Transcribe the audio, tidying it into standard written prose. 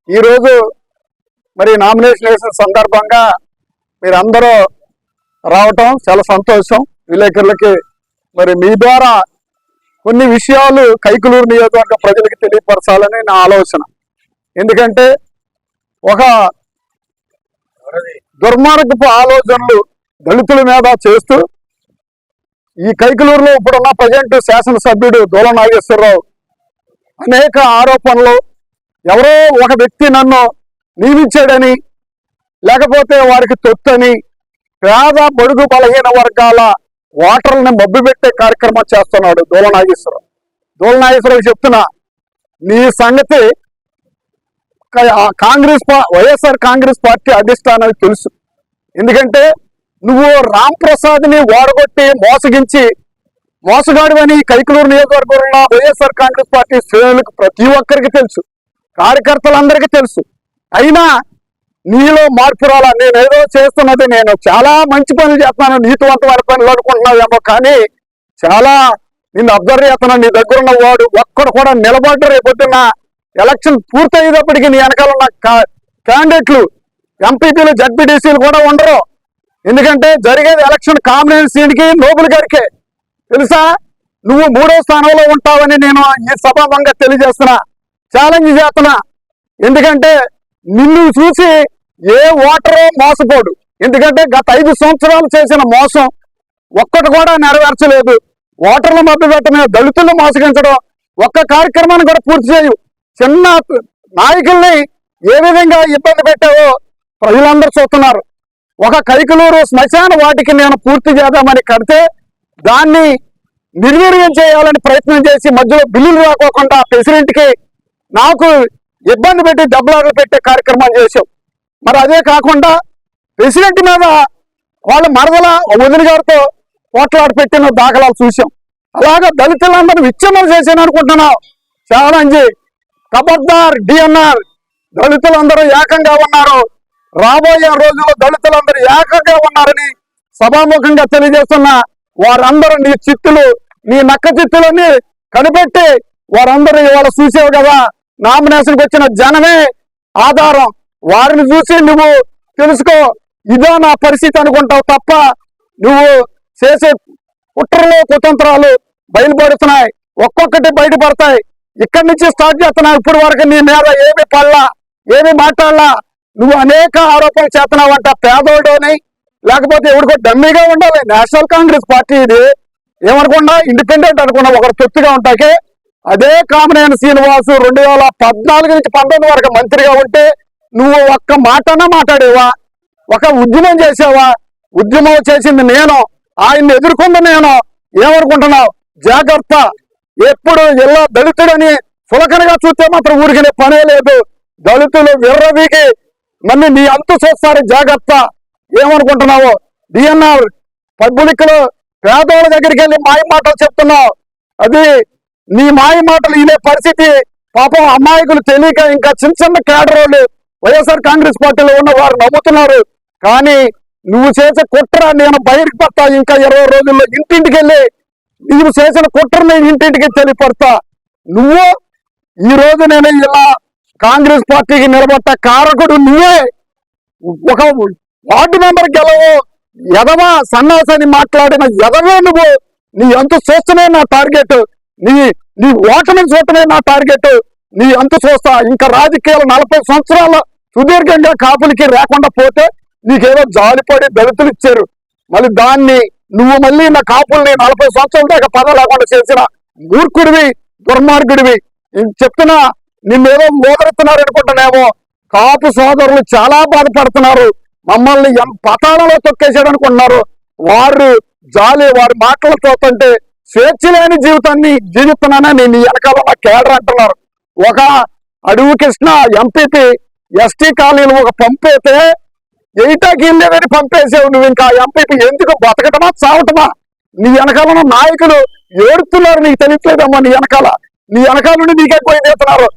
ఈరోజు మరి నామినేషన్ వేసిన సందర్భంగా మీరందరూ రావటం చాలా సంతోషం. విలేకరులకి మరి మీ ద్వారా కొన్ని విషయాలు కైకలూరు నియోజకవర్గ ప్రజలకు తెలియపరచాలని నా ఆలోచన. ఎందుకంటే ఒక దుర్మార్గపు ఆలోచనలు దళితుల మీద చేస్తూ ఈ కైకలూరులో ఇప్పుడున్న ప్రజెంట్ శాసనసభ్యుడు దూల నాగేశ్వరరావు అనేక ఆరోపణలు, ఎవరో ఒక వ్యక్తి నన్ను నియమించాడని, లేకపోతే వారికి తొత్తని, పేద బడుగు బలహీన వర్గాల ఓటర్లని మభ్యపెట్టే కార్యక్రమం చేస్తున్నాడు దూల నాగేశ్వరరావు. దూల నాగేశ్వరరావు చెప్తున్నా, నీ సంగతి వైఎస్ఆర్ కాంగ్రెస్ పార్టీ అధిష్టానానికి తెలుసు. ఎందుకంటే నువ్వు రామ్ ప్రసాద్ని ఓడగొట్టి మోసగించి మోసగాడివని కైకలూరు నియోజకవర్గంలో వైఎస్ఆర్ కాంగ్రెస్ పార్టీ శ్రేణులకు ప్రతి ఒక్కరికి తెలుసు, కార్యకర్తలందరికీ తెలుసు. అయినా నీలో మార్పు రాలా. నేనేదో చేస్తున్నది, నేను చాలా మంచి పనులు చేస్తున్నాను, నీతివంతమైన పనులు అనుకుంటున్నావేమో, కానీ చాలా నిన్ను అబ్జర్వ్ చేస్తున్నాను. నీ దగ్గర ఉన్న వాడు ఒక్కడు కూడా నిలబడ్డ రేపొద్దున్న ఎలక్షన్ పూర్తయ్యేటప్పటికి నీ వెనకాల ఉన్న క్యాండిడేట్లు ఎంపీపీలు జడ్పీటీసీలు కూడా ఉండరు. ఎందుకంటే జరిగేది ఎలక్షన్ కాంబినేషన్కి నోబుల్ గారికే తెలుసా. నువ్వు 3వ స్థానంలో ఉంటావని నేను ఈ సభాముఖంగా తెలియజేస్తున్నా, ఛాలెంజ్ చేస్తున్నా. ఎందుకంటే నిన్ను చూసి ఏ ఓటరో మోసపోడు. ఎందుకంటే గత 5 సంవత్సరాలు చేసిన మోసం ఒక్కటి కూడా నెరవేర్చలేదు. ఓటర్ల మభ్యపెట్టమే, దళితులను మోసగించడం, ఒక్క కార్యక్రమాన్ని కూడా పూర్తి చేయు. చిన్న నాయకుల్ని ఏ విధంగా ఇబ్బంది పెట్టావో ప్రజలందరూ చూస్తున్నారు. ఒక కైకలూరు శ్మశాన వాటికి నేను పూర్తి చేద్దామని కడితే దాన్ని నిర్వీర్యం చేయాలని ప్రయత్నం చేసి మధ్యలో బిల్లులు రాకోకుండా ప్రెసిడెంట్కి నాకు ఇబ్బంది పెట్టి దెబ్బలాటలు పెట్టే కార్యక్రమాలు చేశాం. మరి అదే కాకుండా ప్రెసిడెంట్ మీద వాళ్ళ మరదల వదిన గారితో పోట్లాడి పెట్టిన దాఖలాలు చూసాం. అలాగా దళితులందరూ విచ్ఛిన్నం చేశాను అనుకుంటున్నావు. ఛాలెంజ్ ఖబర్దార్ డిఎన్ఆర్. దళితులందరూ ఏకంగా ఉన్నారు. రాబోయే రోజుల్లో దళితులందరూ ఏకంగా ఉన్నారని సభాముఖంగా తెలియజేస్తున్నా. వారందరూ నీ చిత్తులు, నీ నక్క చిత్తులని కనిపెట్టి వారందరూ ఇవాళ చూసావు కదా, నామినేషన్కి వచ్చిన జనమే ఆధారం. వారిని చూసి నువ్వు తెలుసుకో, ఇదో నా పరిస్థితి అనుకుంటావు తప్ప నువ్వు చేసే కుట్రలు కుతంత్రాలు బయలుపడుతున్నాయి. ఒక్కొక్కటి బయటపడతాయి. ఇక్కడి నుంచి స్టార్ట్ చేస్తున్నావు. ఇప్పుడు వరకు నీ మీద ఏమి పడలా, ఏమి మాట్లాడలా. నువ్వు అనేక ఆరోపణలు చేస్తున్నావంట. పేదోడని లేకపోతే ఎవరికో డమ్మీగా ఉండాలి. నేషనల్ కాంగ్రెస్ పార్టీ ఇది ఏమనుకున్నా ఇండిపెండెంట్ అనుకున్నా ఒకరు తొత్తుగా ఉంటాకే. అదే కామినేని శ్రీనివాసు 2014 నుంచి 19 వరకు మంత్రిగా ఉంటే నువ్వు ఒక్క మాటనా మాట్లాడేవా? ఒక ఉద్యమం చేసావా? ఉద్యమం చేసింది నేను, ఆయన్ని ఎదుర్కొంది నేను. ఏమనుకుంటున్నావు? జాగ్రత్త. ఎప్పుడు ఇలా దళితుడని సులకనగా చూస్తే మాత్రం ఊరికినే పనే లేదు. దళితులు విర్రవీకి మళ్ళీ నీ అంతు చూస్తారు. జాగ్రత్త. ఏమనుకుంటున్నావు? డిఎన్ఆర్ పబ్లిక్ లో పేదోళ్ళ దగ్గరికి వెళ్ళి మాయ మాటలు చెప్తున్నావు. అది నీ మాయ మాటలు ఇదే పరిస్థితి. పాపం అమాయకులు తెలియక ఇంకా చిన్న కేడర్ వాళ్ళు వైఎస్ఆర్ కాంగ్రెస్ పార్టీలో ఉన్న వారు నమ్ముతున్నారు. కానీ నువ్వు చేసే కుట్ర నేను బయటకు పడతా. ఇంకా 20 రోజుల్లో ఇంటింటికి వెళ్ళి నువ్వు చేసిన కుట్రని ఇంటింటికి తెలియపడతా. నువ్వు ఈ రోజు నేను ఇలా కాంగ్రెస్ పార్టీకి నిలబడ్డ కారకుడు నువ్వే. ఒక వార్డు మెంబర్ గెలవు ఎదవా సన్నాసని మాట్లాడిన ఎదవే నువ్వు. నీ అంతు చూస్తూనే నా టార్గెట్, నీ ఓటమిని చూస్తూనే నా టార్గెట్. నీ అంతు చూస్తా. ఇంకా రాజకీయాలు 40 సంవత్సరాల సుదీర్ఘంగా కాపులకి రాకుండా పోతే నీకేదో జాలిపడి దళితులు ఇచ్చారు. మళ్ళీ దాన్ని నువ్వు మళ్ళీ నా కాపుల్ని 40 సంవత్సరాల దాకా పదవి లేకుండా చేసిన మూర్ఖుడివి, దుర్మార్గుడివి. చెప్తున్నా, నిన్నేదో మోదరెత్తున్నారు అనుకుంటున్నామో. కాపు సోదరులు చాలా బాధపడుతున్నారు. మమ్మల్ని పతాళంలో తొక్కేసాడు అనుకుంటున్నారు. వారు వారి మాటలు చూస్తుంటే స్వేచ్ఛ లేని జీవితాన్ని జీవిస్తున్నానని నీ వెనకాల నా కేడర్ అంటున్నారు. ఒక అడవి కృష్ణ ఎంపీపీ ఎస్టీ కాలనీలు ఒక పంపైతే 8 గిల్లేదని పంపేసావు. నువ్వు ఇంకా ఎంపీపీ ఎందుకు బతకటమా చావటమా? నీ వెనకాల నాయకులు ఏడుతున్నారు. నీకు తెలియట్లేదమ్మా. నీ వెనకాల నుండి నీకే పోయి తీస్తున్నారు.